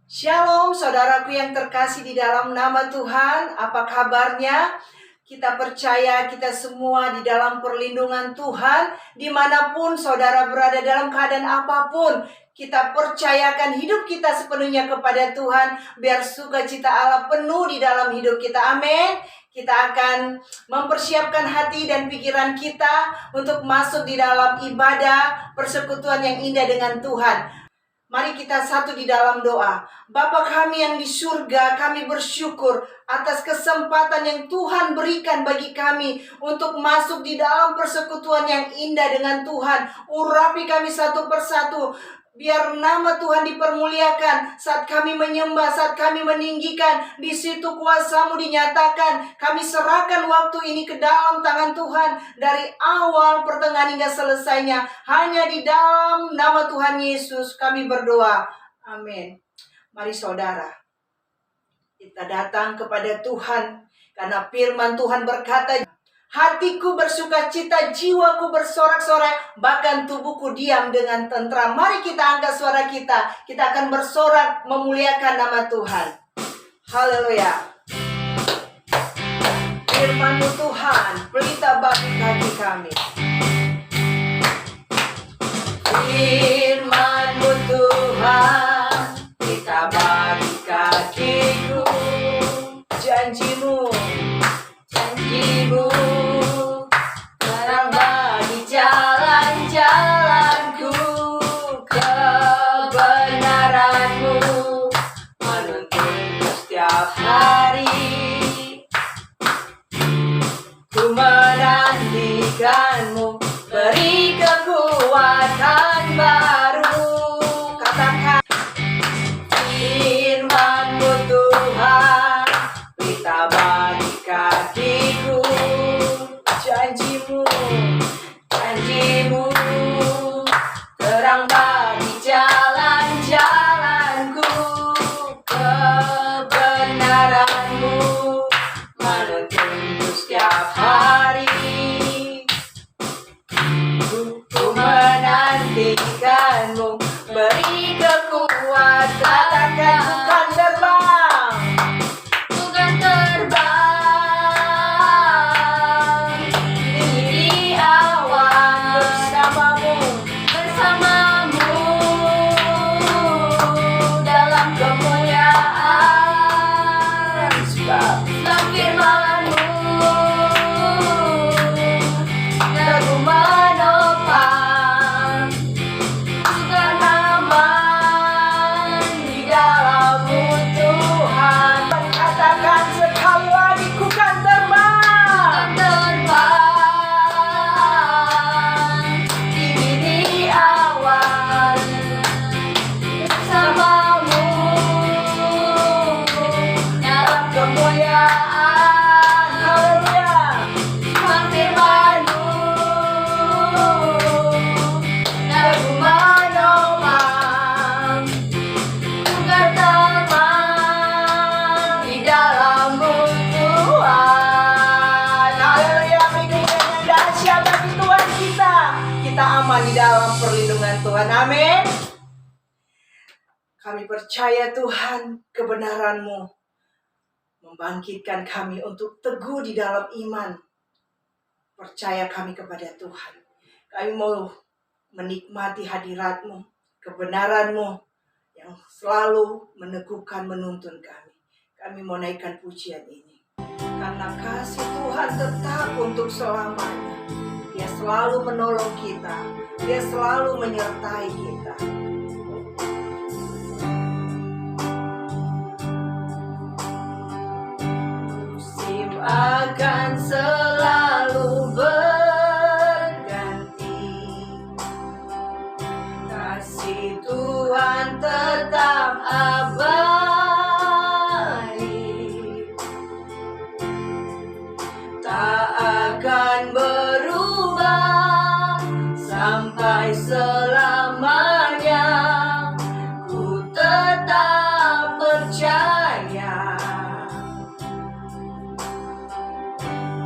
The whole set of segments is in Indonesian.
Shalom saudaraku yang terkasih di dalam nama Tuhan. Apa kabarnya? Kita percaya kita semua di dalam perlindungan Tuhan. Dimanapun saudara berada dalam keadaan apapun, kita percayakan hidup kita sepenuhnya kepada Tuhan. Biar sukacita Allah penuh di dalam hidup kita. Amin. Kita akan mempersiapkan hati dan pikiran kita untuk masuk di dalam ibadah persekutuan yang indah dengan Tuhan. Mari kita satu di dalam doa. Bapa kami yang di surga, kami bersyukur atas kesempatan yang Tuhan berikan bagi kami untuk masuk di dalam persekutuan yang indah dengan Tuhan. Urapi kami satu persatu. Biar nama Tuhan dipermuliakan saat kami menyembah, saat kami meninggikan. Di situ kuasa-Mu dinyatakan. Kami serahkan waktu ini ke dalam tangan Tuhan. Dari awal, pertengahan hingga selesainya. Hanya di dalam nama Tuhan Yesus kami berdoa. Amin. Mari saudara, kita datang kepada Tuhan. Karena firman Tuhan berkata, hatiku bersuka cita, jiwaku bersorak-sorai, bahkan tubuhku diam dengan tentram. Mari kita angkat suara kita. Kita akan bersorak memuliakan nama Tuhan. Haleluya. Firman-Mu Tuhan, pelita bagi kaki kami. Firman-Mu Tuhan, pelita bagi kakiku. Janji-Mu, janji-Mu, terang bagi jalan-jalanku. Kebenaran-Mu menuntunku setiap hari. Ku menantikan-Mu, beri kekuatan baru. Katakan, firman-Mu Tuhan, pelita bagi kakiku. Janji-Mu, janji-Mu, terang bagi jalan-jalanku. Kebenaran-Mu menuntunku setiap hari. Ku menantikan-Mu, beri kekuatan. Katakan, bukan terbang, bukan terbang, tinggi di awan bersama-Mu, bersama-Mu dalam kemuliaan. Sebab firman-Mu lagu menopang, bukan aman di dalam-Mu Tuhan. Katakan sekali lagi, ku kan terbang, tinggi di awan bersama-Mu dalam kemuliaan. Haleluya. Firman-Mu lagu menopang, bukan terbang di dalam-Mu Tuhan. Haleluya. Beri kemuliaan yang dahsyat bagi Tuhan kita. Kita aman di dalam perlindungan Tuhan. Amin. Kami percaya Tuhan, kebenaran-Mu membangkitkan kami untuk teguh di dalam iman. Percaya kami kepada Tuhan. Kami mau menikmati hadirat-Mu, kebenaran-Mu yang selalu meneguhkan, menuntun kami. Kami mau naikkan pujian ini. Karena kasih Tuhan tetap untuk selamanya. Dia selalu menolong kita. Dia selalu menyertai kita. Musim akan selalu berganti. Kasih Tuhan tetap abadi. Tak akan berubah sampai selamanya. Ku tetap percaya.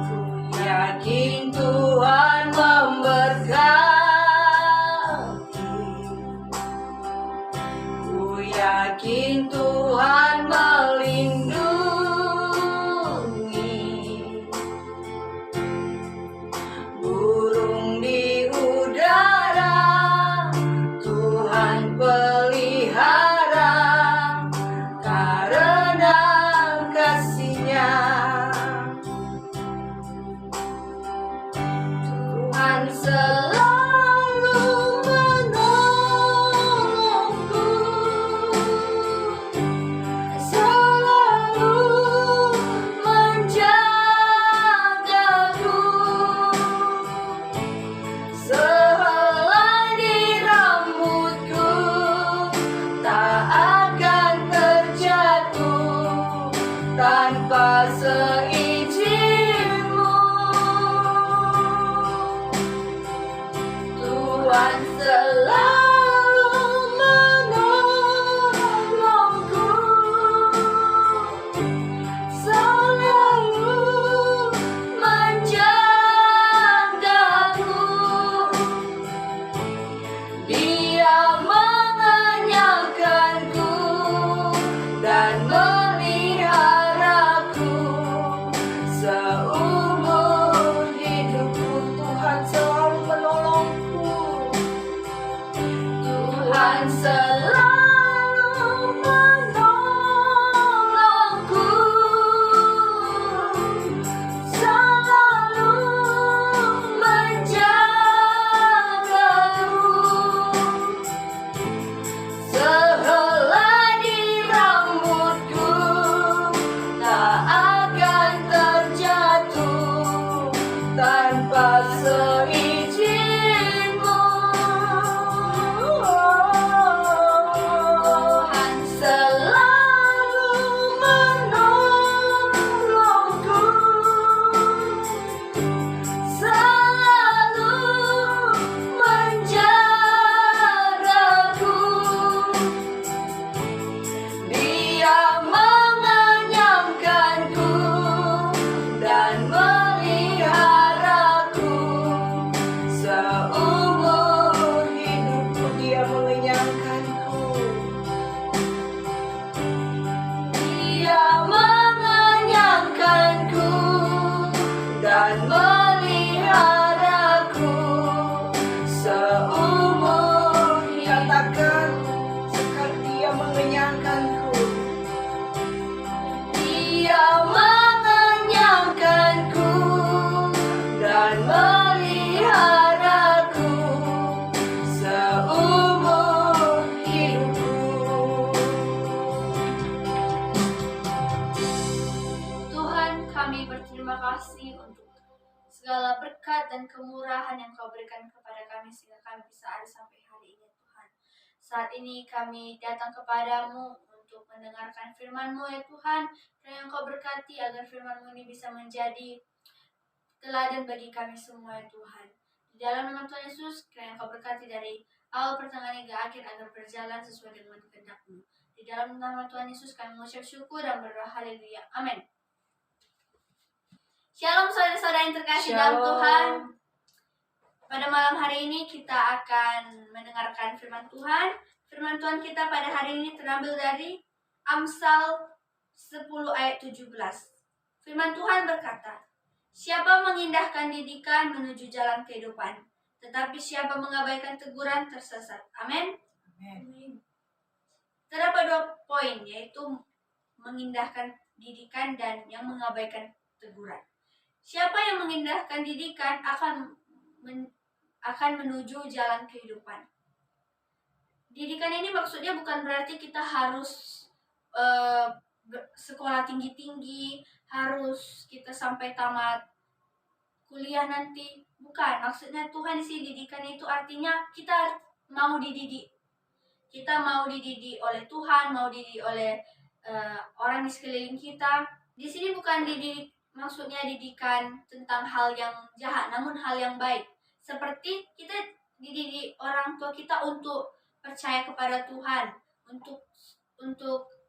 Ku Tuhan melindungi. Burung di udara Tuhan pelihara karena kasih-Nya. Tuhan selalu menolongku, selalu menjagaku. Sehelai di rambutku tak akan terjatuh tanpa seizin-Mu. Tuhan selalu menolongku, selalu menjagaku. Dia mengenyangkanku dan meliharaku seumur hidupku. Tuhan selalu menolongku. Tuhan selalu menolongku, selalu menjagaku. Sehelai di rambutku tak akan terjatuh tanpa seizin-Mu. Tuhan selalu menolongku, selalu menjagaku. Dia mengenyangkanku dan meliharaku seumur hidupku. Dia mengenyangkanku. Dia mengenyangkanku dan meliharaku seumur hidupku. Katakan sekali, Dia mengenyangkanku. Dia mengenyangkanku dan meliharaku seumur hidupku. Tuhan, kami berterima kasih untuk segala berkat dan kemurahan yang Kau berikan kepada kami sehingga kami bisa ada sampai hari ini, Tuhan. Saat ini kami datang kepadamu untuk mendengarkan firman-Mu, ya Tuhan. Kiranya Engkau berkati agar firman-Mu ini bisa menjadi teladan bagi kami semua, ya Tuhan. Di dalam nama Tuhan Yesus, kiranya Engkau berkati dari awal pertengahan hingga akhir agar berjalan sesuai dengan kehendak-Mu. Di dalam nama Tuhan Yesus kami mengucap syukur dan berdoa, haleluya, amin. Shalom saudara-saudara yang terkasih dalam Tuhan. Pada malam hari ini kita akan mendengarkan firman Tuhan. Firman Tuhan kita pada hari ini terambil dari Amsal 10 ayat 17. Firman Tuhan berkata, "Siapa mengindahkan didikan menuju jalan kehidupan, tetapi siapa mengabaikan teguran tersesat." Amin. Amin. Terdapat 2 poin, yaitu mengindahkan didikan dan yang mengabaikan teguran. Siapa yang mengindahkan didikan akan menuju jalan kehidupan. Didikan ini maksudnya bukan berarti kita harus sekolah tinggi-tinggi, harus kita sampai tamat kuliah nanti. Bukan, maksudnya Tuhan isi didikan itu artinya kita mau dididik. Kita mau dididik oleh Tuhan, mau dididik oleh orang di sekeliling kita. Di sini bukan dididik, maksudnya didikan tentang hal yang jahat, namun hal yang baik. Seperti kita dididik orang tua kita untuk percaya kepada Tuhan, untuk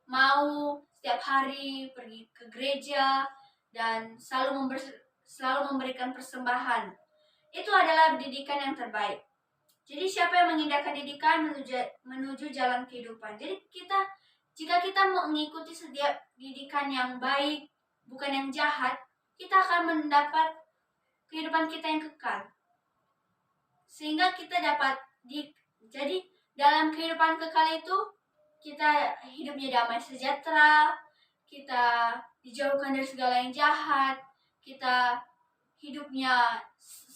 mau setiap hari pergi ke gereja dan selalu memberikan persembahan. Itu adalah didikan yang terbaik. Jadi siapa yang mengindahkan didikan menuju jalan kehidupan. Jadi kita Jika kita mengikuti setiap didikan yang baik, bukan yang jahat, kita akan mendapat kehidupan kita yang kekal. Sehingga kita dapat jadi dalam kehidupan kekal itu kita hidupnya damai sejahtera, kita dijauhkan dari segala yang jahat, kita hidupnya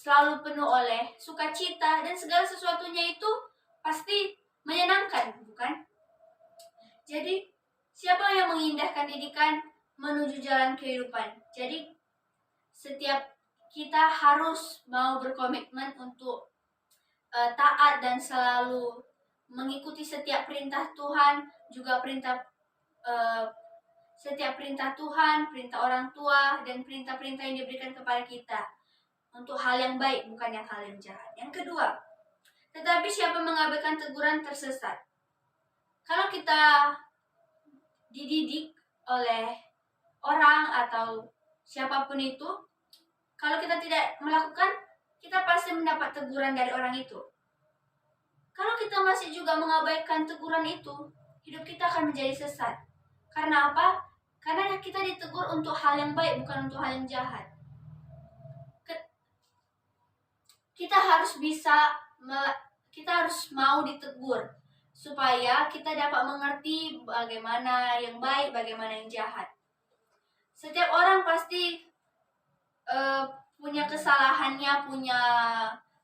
selalu penuh oleh sukacita, dan segala sesuatunya itu pasti menyenangkan, bukan? Jadi, siapa yang mengindahkan didikan menuju jalan kehidupan? Jadi, setiap kita harus mau berkomitmen untuk taat dan selalu mengikuti setiap perintah Tuhan, juga setiap perintah Tuhan, perintah orang tua, dan perintah-perintah yang diberikan kepada kita untuk hal yang baik, bukan yang hal yang jahat. Yang kedua, tetapi siapa mengabaikan teguran tersesat. Kalau kita dididik oleh orang atau siapapun itu, kalau kita tidak melakukan, kita pasti mendapat teguran dari orang itu. Kalau kita masih juga mengabaikan teguran itu, hidup kita akan menjadi sesat. Karena apa? Karena kita ditegur untuk hal yang baik, bukan untuk hal yang jahat. Kita harus mau ditegur supaya kita dapat mengerti bagaimana yang baik, bagaimana yang jahat. Setiap orang pasti punya kesalahannya,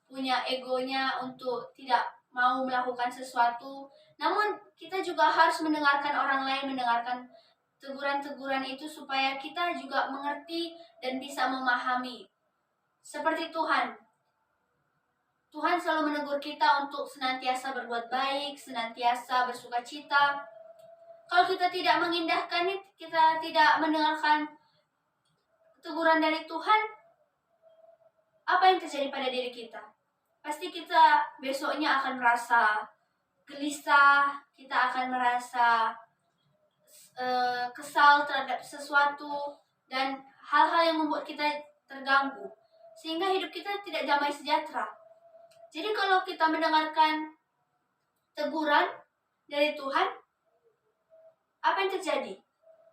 punya egonya untuk tidak mau melakukan sesuatu. Namun kita juga harus mendengarkan orang lain, mendengarkan teguran-teguran itu supaya kita juga mengerti dan bisa memahami. Seperti Tuhan selalu menegur kita untuk senantiasa berbuat baik, senantiasa bersukacita. Kalau kita tidak mengindahkan, kita tidak mendengarkan teguran dari Tuhan, apa yang terjadi pada diri kita? Pasti kita besoknya akan merasa gelisah, kita akan merasa kesal terhadap sesuatu, dan hal-hal yang membuat kita terganggu, sehingga hidup kita tidak damai sejahtera. Jadi kalau kita mendengarkan teguran dari Tuhan, apa yang terjadi?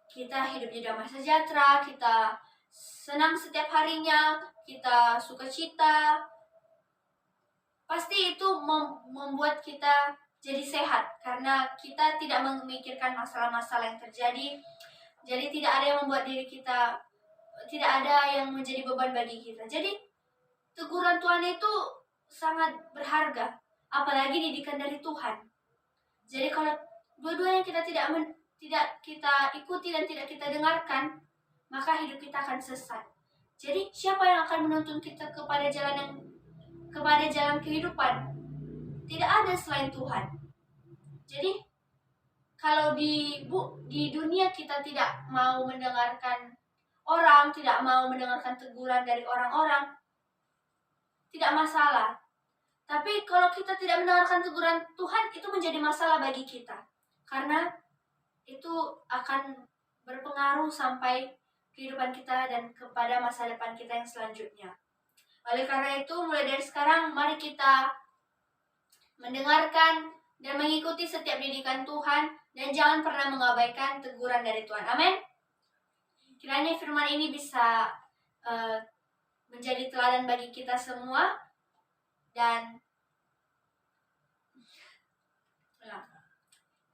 Kita hidupnya damai sejahtera, kita senang setiap harinya, kita sukacita. Pasti itu membuat kita jadi sehat, karena kita tidak memikirkan masalah-masalah yang terjadi. Jadi tidak ada yang membuat diri kita, tidak ada yang menjadi beban bagi kita. Jadi teguran Tuhan itu sangat berharga, apalagi didikan dari Tuhan. Jadi kalau dua-duanya kita tidak kita ikuti dan tidak kita dengarkan, maka hidup kita akan sesat. Jadi siapa yang akan menuntun kita kepada jalan kehidupan? Tidak ada selain Tuhan. Jadi kalau di dunia kita tidak mau mendengarkan orang, tidak mau mendengarkan teguran dari orang-orang, tidak masalah. Tapi kalau kita tidak mendengarkan teguran Tuhan, itu menjadi masalah bagi kita. Karena itu akan berpengaruh sampai kehidupan kita dan kepada masa depan kita yang selanjutnya. Oleh karena itu, mulai dari sekarang, mari kita mendengarkan dan mengikuti setiap didikan Tuhan, dan jangan pernah mengabaikan teguran dari Tuhan. Amin. Kiranya firman ini bisa menjadi teladan bagi kita semua, dan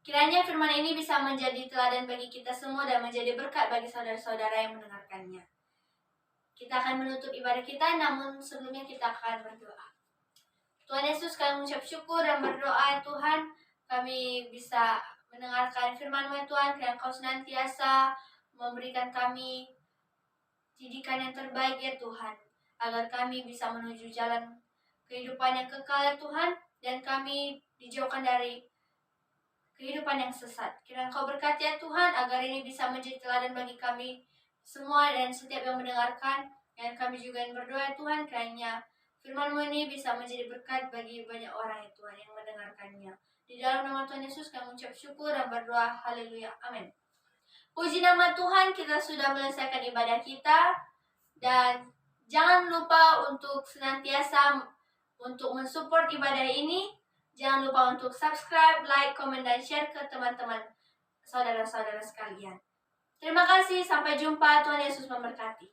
kiranya firman ini bisa menjadi teladan bagi kita semua dan menjadi berkat bagi saudara-saudara yang mendengarkannya. Kita akan menutup ibadah kita, namun sebelumnya kita akan berdoa. Tuhan Yesus, kami mengucap syukur dan berdoa, Tuhan, kami bisa mendengarkan firman-Mu, Tuhan, kiranya Kau senantiasa memberikan kami didikan yang terbaik, ya Tuhan, agar kami bisa menuju jalan kehidupan yang kekal, ya Tuhan, dan kami dijauhkan dari kehidupan yang sesat. Kiranya Kau berkati, ya Tuhan, agar ini bisa menjadi teladan bagi kami semua dan setiap yang mendengarkan. Dan kami juga yang berdoa, Tuhan, kiranya firman-Mu ini bisa menjadi berkat bagi banyak orang, ya Tuhan, yang mendengarkannya. Di dalam nama Tuhan Yesus kami mengucap syukur dan berdoa. Haleluya. Amin. Puji nama Tuhan, kita sudah menyelesaikan ibadah kita. Dan jangan lupa untuk senantiasa untuk mensupport ibadah ini. Jangan lupa untuk subscribe, like, komen, dan share ke teman-teman saudara-saudara sekalian. Terima kasih, sampai jumpa. Tuhan Yesus memberkati.